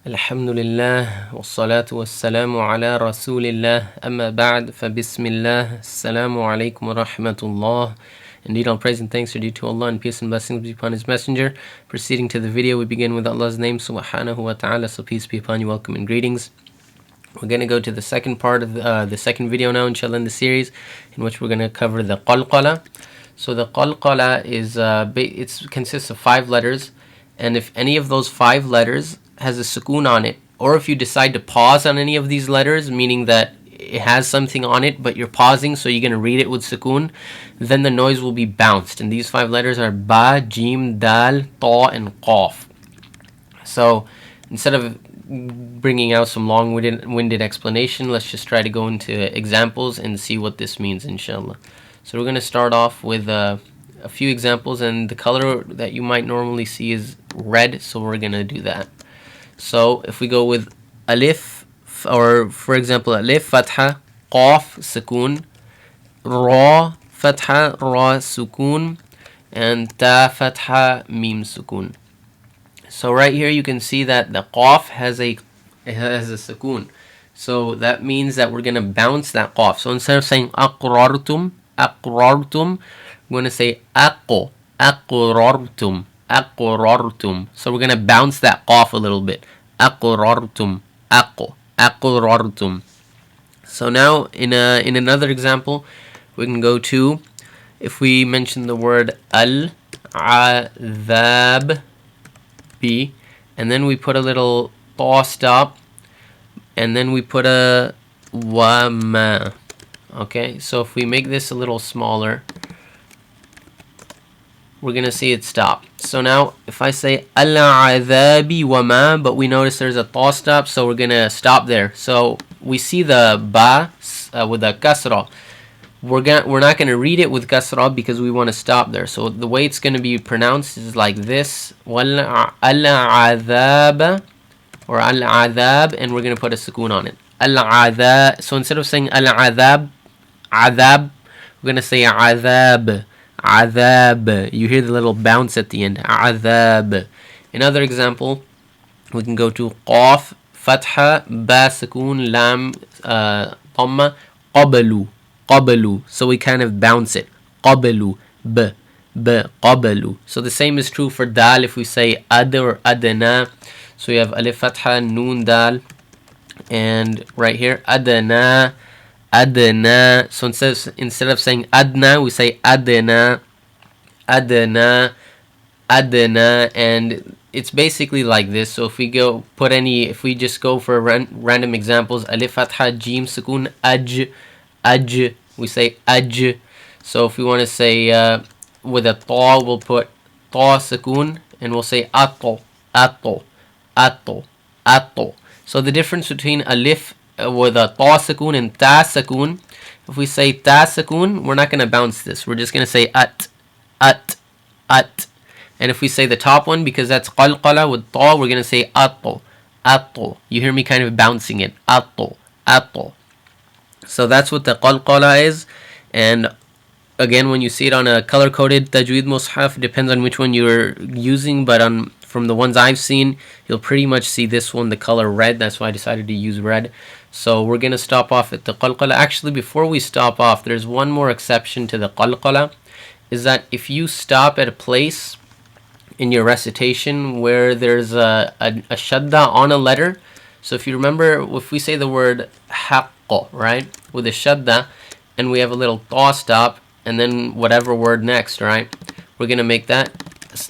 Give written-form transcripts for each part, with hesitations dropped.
Alhamdulillah, wassalatu wassalamu ala rasulillah, amma ba'd, fa bismillah, assalamu alaikum wa rahmatullah. Indeed, all praise and thanks are due to Allah, and peace and blessings be upon His Messenger. Proceeding to the video, we begin with Allah's name, subhanahu wa ta'ala, so peace be upon you, welcome and greetings. We're going to go to the second part of the second video now, inshallah, in the series, in which we're going to cover the Qalqala. So the Qalqala is, it consists of 5 letters, and if any of those 5 letters has a Sukun on it, or if you decide to pause on any of these letters, meaning that it has something on it but you're pausing, so you're going to read it with Sukun, then the noise will be bounced. And these 5 letters are Ba, Jim, Dal, Ta, and Qaf. So instead of bringing out some long-winded explanation, let's just try to go into examples and see what this means, inshallah. So we're going to start off with a few examples, and the color that you might normally see is red, so we're going to do that. So if we go with alif, or for example alif fatha, qaf sukun, ra fatha, ra sukun, and ta fatha, mim sukun. So right here you can see that the qaf has a sukun. So that means that we're going to bounce that qaf. So instead of saying aqrartum, we're going to say aqo, aqrartum, aqrartum. So we're going to bounce that qaf a little bit. Aqrartum, aqrartum. So now in another example, we can go to, if we mention the word al-azab, B, and then we put a little ta stop, and then we put a wama. Okay, so if we make this a little smaller, we're gonna see it stop. So now if I say al-azabi wama, but we notice there's a ta stop, so we're gonna stop there. So we see the ba with a kasra. We're not gonna read it with kasra because we want to stop there. So the way it's gonna be pronounced is like this: al-azab, or al-azab, and we're gonna put a sukun on it. Al-azab. So instead of saying al-azab, azab, we're gonna say azab. Azab. You hear the little bounce at the end. Azab. Another example, we can go to qaf fatha, ba sukun, lam dhamma, qabalu, qabalu. So we kind of bounce it. Qabalu, b, qabalu. So the same is true for dal. If we say ad or adana, so we have alif fatha, noon, dal, and right here adana, adana. So instead of saying adna, we say adana, adana, adana, and it's basically like this. So if we just go for random examples, alif fatha, jim sukun, aj, aj, we say aj. So if we want to say with a ta, we'll put ta sukun, and we'll say ato, ato, ato, ato. So the difference between alif with a ta sukun and ta sukun, if we say ta sukun, we're not going to bounce this. We're just going to say at, at, at. And if we say the top one, because that's qalqala with ta, we're going to say ato, ato. You hear me kind of bouncing it. Ato, ato. So that's what the qalqala is. And again, when you see it on a color-coded Tajweed mushaf, depends on which one you're using, but from the ones I've seen, you'll pretty much see this one, the color red. That's why I decided to use red. So we're going to stop off at the qalqala. Actually, before we stop off, there's one more exception to the qalqala, is that if you stop at a place in your recitation where there's a shadda on a letter, so if you remember, if we say the word haqqa, right, with a shadda, and we have a little ta stop, and then whatever word next, right, we're going to make that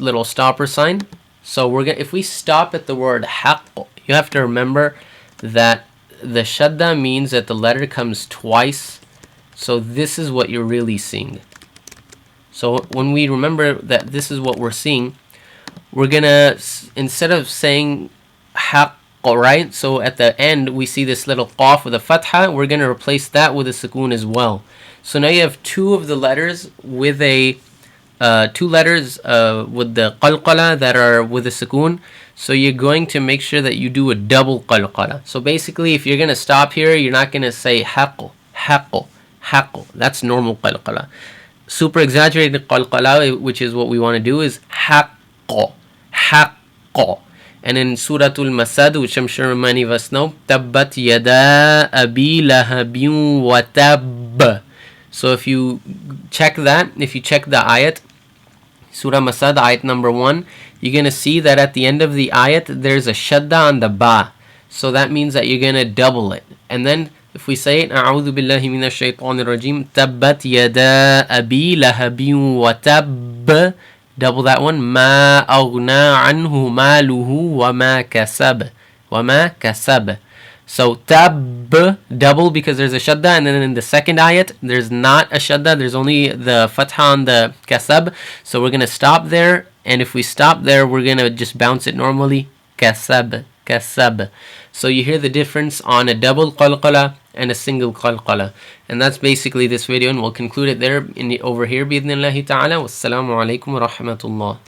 little stopper sign. So if we stop at the word haqq, you have to remember that the shadda means that the letter comes twice. So this is what you're really seeing. So when we remember that this is what we're seeing, we're gonna, instead of saying haqq, right, so at the end we see this little qaf with a fatha, we're gonna replace that with a sukun as well. So now you have 2 of the letters with a 2 letters with the qalqala that are with a sukun. So you're going to make sure that you do a double qalqala. So basically, if you're going to stop here, you're not going to say haqq, haqq, haqq. That's normal qalqala. Super exaggerated qalqala, which is what we want to do, is haqq, haqq. And in Suratul Masad, which I'm sure many of us know, Tabbat yada abi lahabin wa tab. So if you check that, if you check the ayat, Surah Masad, ayat number 1, you're going to see that at the end of the ayat, there's a shadda on the ba. So that means that you're going to double it. And then if we say it, أعوذ بالله من الشيطان الرجيم تبت يدا أبي لهب وتب, double that one, ما أغنى عنه ماله وما كسب. So tab, double because there's a shadda, and then in the second ayat there's not a shadda, there's only the fatha on the kasab. So we're gonna stop there, and if we stop there we're gonna just bounce it normally, kasab. So you hear the difference on a double qalqala and a single qalqala. And that's basically this video, and we'll conclude it there over here, bi'idhnillahi ta'ala. Wassalamu alaikum wa rahmatullah.